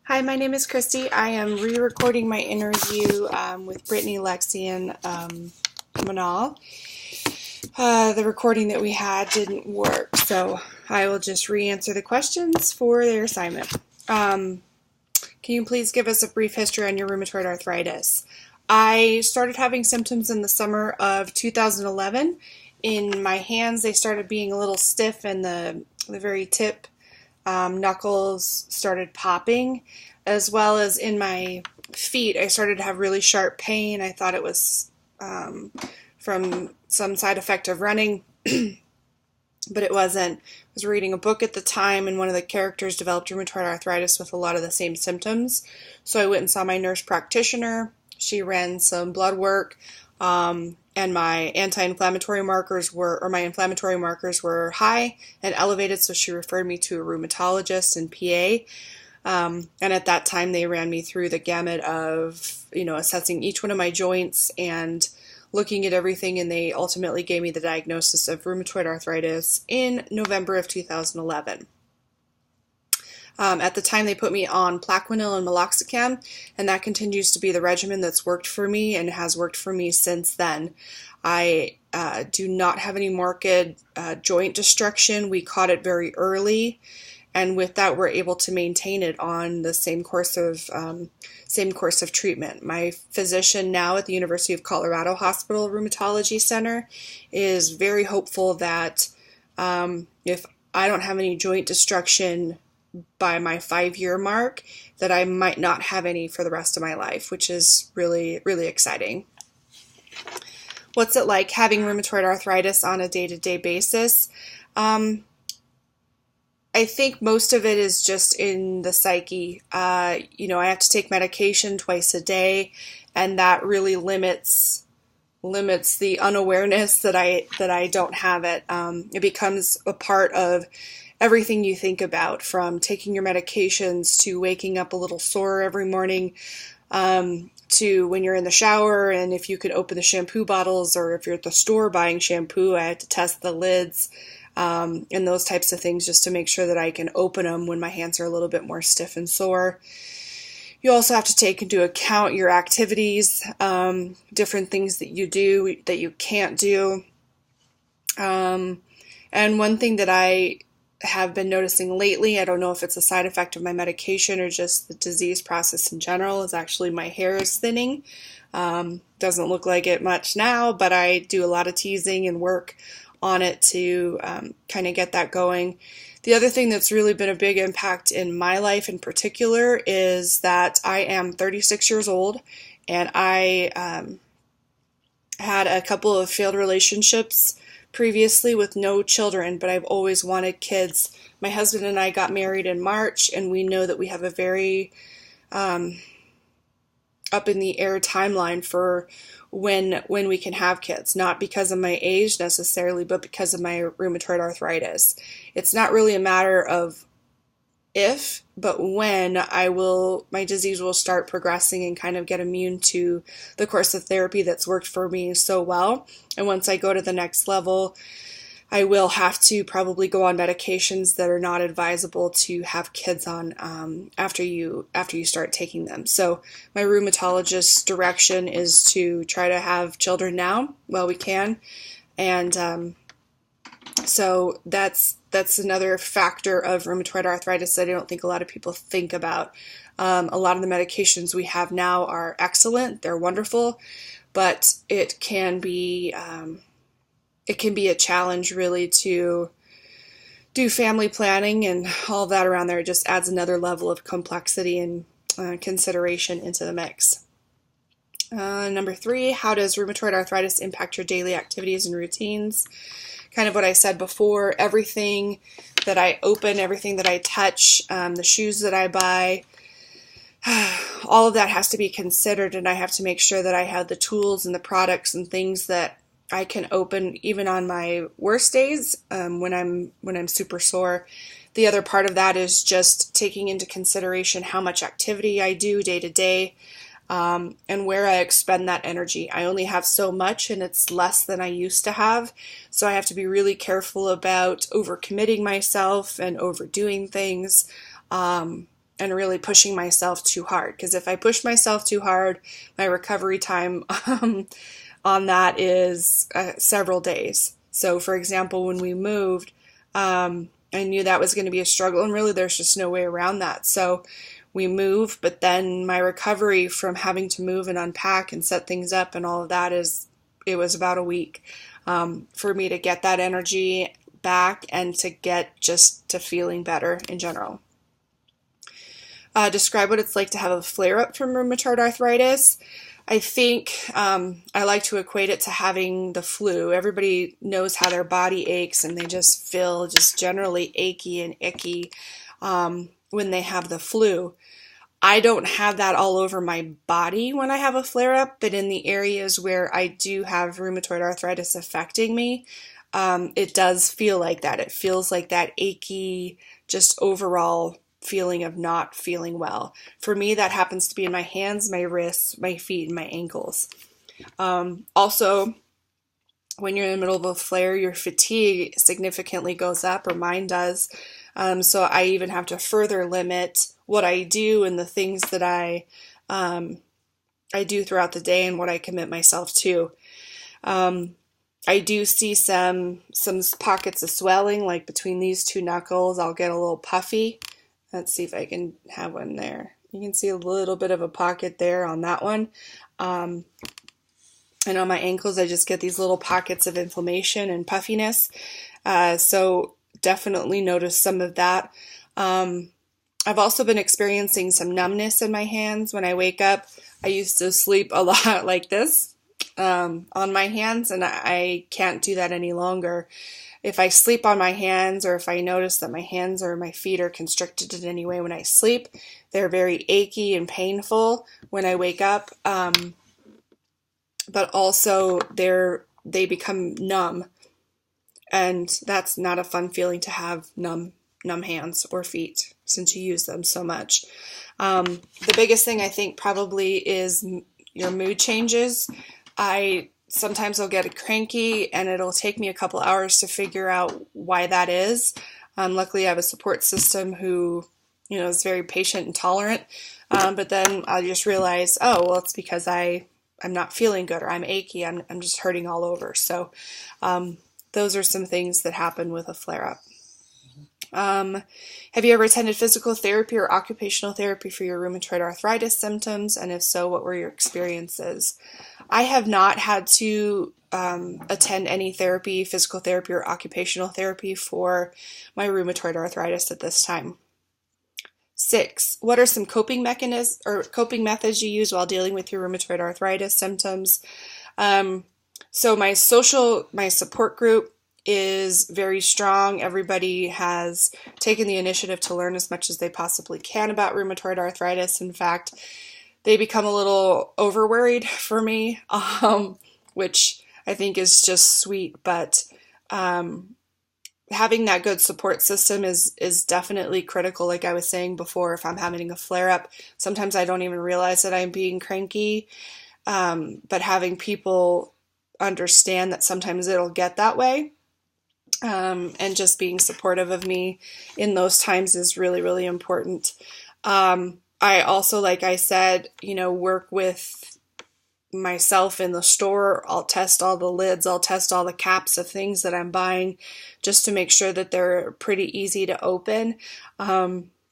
Hi, my name is Christy. I am re-recording my interview with Brittany, Lexi, and Manal. The recording that we had didn't work, so I will just re-answer the questions for their assignment. Can you please give us a brief history on your rheumatoid arthritis? I started having symptoms in the summer of 2011. In my hands, they started being a little stiff, and the very tip knuckles started popping, as well as in my feet. I started to have really sharp pain. I thought it was from some side effect of running, but it wasn't. I was reading a book at the time, and one of the characters developed rheumatoid arthritis with a lot of the same symptoms. So I went and saw my nurse practitioner. She ran some blood work, and my inflammatory markers were high and elevated, so she referred me to a rheumatologist in PA. And at that time, they ran me through the gamut of, assessing each one of my joints and looking at everything, and they ultimately gave me the diagnosis of rheumatoid arthritis in November of 2011. At the time, they put me on Plaquenil and Meloxicam, and that continues to be the regimen that's worked for me and has worked for me since then. I do not have any marked joint destruction. We caught it very early, and with that, we're able to maintain it on the same course of treatment. My physician now at the University of Colorado Hospital Rheumatology Center is very hopeful that if I don't have any joint destruction by my 5-year mark, that I might not have any for the rest of my life, which is really, really exciting. What's it like having rheumatoid arthritis on a day-to-day basis? I think most of it is just in the psyche. I have to take medication twice a day, and that really limits the unawareness that I don't have it. It becomes a part of everything you think about, from taking your medications to waking up a little sore every morning, to when you're in the shower, and if you could open the shampoo bottles, or if you're at the store buying shampoo, I had to test the lids, and those types of things, just to make sure that I can open them when my hands are a little bit more stiff and sore. You also have to take into account your activities, different things that you do that you can't do. And one thing that I have been noticing lately, I don't know if it's a side effect of my medication or just the disease process in general, is actually my hair is thinning. Doesn't look like it much now, but I do a lot of teasing and work on it to kind of get that going. The other thing that's really been a big impact in my life in particular is that I am 36 years old, and I had a couple of failed relationships previously with no children, but I've always wanted kids. My husband and I got married in March, and we know that we have a very up in the air timeline for when we can have kids, not because of my age necessarily, but because of my rheumatoid arthritis. It's not really a matter of if, but when my disease will start progressing and kind of get immune to the course of therapy that's worked for me so well. And once I go to the next level, I will have to probably go on medications that are not advisable to have kids on after you start taking them. So my rheumatologist's direction is to try to have children now while we can, and so that's another factor of rheumatoid arthritis that I don't think a lot of people think about. A lot of the medications we have now are excellent; they're wonderful, but it can be a challenge really to do family planning and all that around there. It just adds another level of complexity and consideration into the mix. Number 3, how does rheumatoid arthritis impact your daily activities and routines? Kind of what I said before, everything that I open, everything that I touch, the shoes that I buy, all of that has to be considered, and I have to make sure that I have the tools and the products and things that I can open even on my worst days, when I'm super sore. The other part of that is just taking into consideration how much activity I do day to day, and where I expend that energy. I only have so much, and it's less than I used to have, so I have to be really careful about overcommitting myself and overdoing things. and really pushing myself too hard. Because if I push myself too hard, my recovery time on that is several days. So, for example, when we moved, I knew that was going to be a struggle, and really there's just no way around that. So we moved, but then my recovery from having to move and unpack and set things up and all of that it was about a week for me to get that energy back and to get just to feeling better in general. Describe what it's like to have a flare-up from rheumatoid arthritis. I think I like to equate it to having the flu. Everybody knows how their body aches, and they just feel just generally achy and icky when they have the flu. I don't have that all over my body when I have a flare-up, but in the areas where I do have rheumatoid arthritis affecting me, it does feel like that. It feels like that achy, just overall feeling of not feeling well. For me, that happens to be in my hands, my wrists, my feet, and my ankles. Also, when you're in the middle of a flare, your fatigue significantly goes up, or mine does. So I even have to further limit what I do and the things that I do throughout the day and what I commit myself to. I do see some pockets of swelling, like between these two knuckles. I'll get a little puffy. Let's see if I can have one there. You can see a little bit of a pocket there on that one. And on my ankles, I just get these little pockets of inflammation and puffiness. So definitely notice some of that. I've also been experiencing some numbness in my hands when I wake up. I used to sleep a lot like this on my hands, and I can't do that any longer. If I sleep on my hands, or if I notice that my hands or my feet are constricted in any way when I sleep, they're very achy and painful when I wake up. But also they become numb, and that's not a fun feeling to have numb hands or feet since you use them so much. The biggest thing I think probably is your mood changes. Sometimes I'll get cranky, and it'll take me a couple hours to figure out why that is. Luckily, I have a support system who, is very patient and tolerant. But then I'll just realize, oh, well, it's because I'm not feeling good, or I'm achy. I'm just hurting all over. So those are some things that happen with a flare-up. Have you ever attended physical therapy or occupational therapy for your rheumatoid arthritis symptoms? And if so, what were your experiences? I have not had to attend any therapy, physical therapy or occupational therapy for my rheumatoid arthritis at this time. 6, what are some coping methods you use while dealing with your rheumatoid arthritis symptoms? So my support group is very strong. Everybody has taken the initiative to learn as much as they possibly can about rheumatoid arthritis. In fact, they become a little over-worried for me, which I think is just sweet. But having that good support system is definitely critical. Like I was saying before, if I'm having a flare-up, sometimes I don't even realize that I'm being cranky. But having people understand that sometimes it'll get that way, and just being supportive of me in those times is really, really important. I also, like I said, work with myself in the store. I'll test all the lids. I'll test all the caps of things that I'm buying just to make sure that they're pretty easy to open.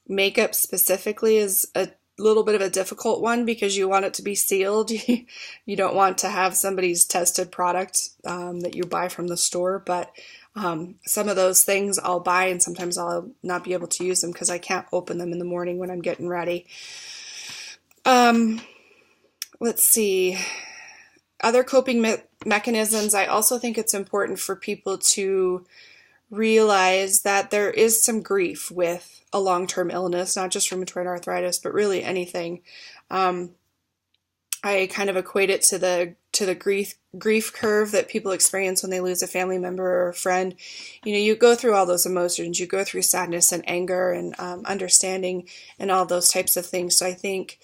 Makeup specifically is a little bit of a difficult one because you want it to be sealed. You don't want to have somebody's tested product that you buy from the store, but some of those things I'll buy, and sometimes I'll not be able to use them because I can't open them in the morning when I'm getting ready. Let's see. Other coping mechanisms. I also think it's important for people to realize that there is some grief with a long-term illness, not just rheumatoid arthritis, but really anything. I kind of equate it to the grief curve that people experience when they lose a family member or a friend. You go through all those emotions. You go through sadness and anger and understanding and all those types of things. So I think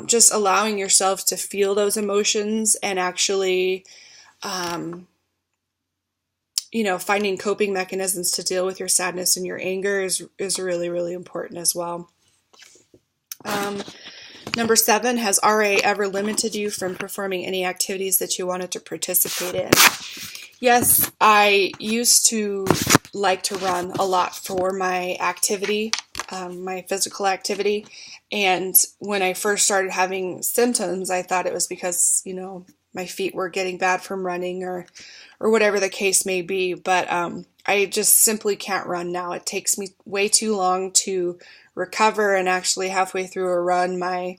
just allowing yourself to feel those emotions and actually, finding coping mechanisms to deal with your sadness and your anger is really, really important as well. Number 7, has RA ever limited you from performing any activities that you wanted to participate in? Yes, I used to like to run a lot for my activity, my physical activity. And when I first started having symptoms, I thought it was because, my feet were getting bad from running or whatever the case may be. But I just simply can't run now. It takes me way too long to recover, and actually halfway through a run, my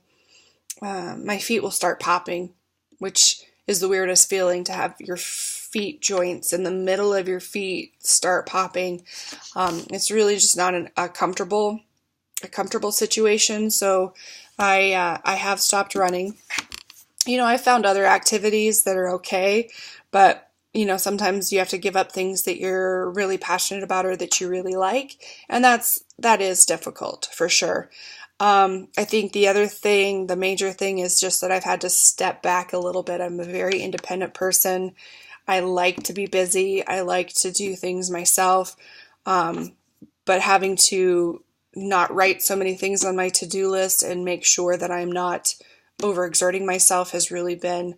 feet will start popping, which is the weirdest feeling, to have your feet joints in the middle of your feet start popping. It's really just not a comfortable situation. So I have stopped running. I found other activities that are okay, but sometimes you have to give up things that you're really passionate about or that you really like, and that is difficult for sure. I think the major thing is just that I've had to step back a little bit. I'm a very independent person. I like to be busy. I like to do things myself. But having to not write so many things on my to-do list and make sure that I'm not overexerting myself has really been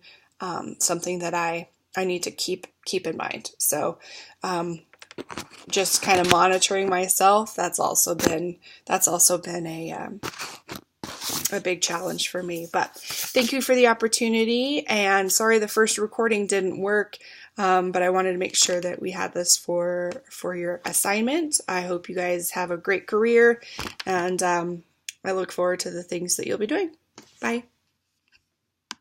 something that I need to keep in mind. So just kind of monitoring myself, that's also been a big challenge for me. But thank you for the opportunity, and sorry the first recording didn't work, but I wanted to make sure that we had this for your assignment. I hope you guys have a great career, and I look forward to the things that you'll be doing. Bye.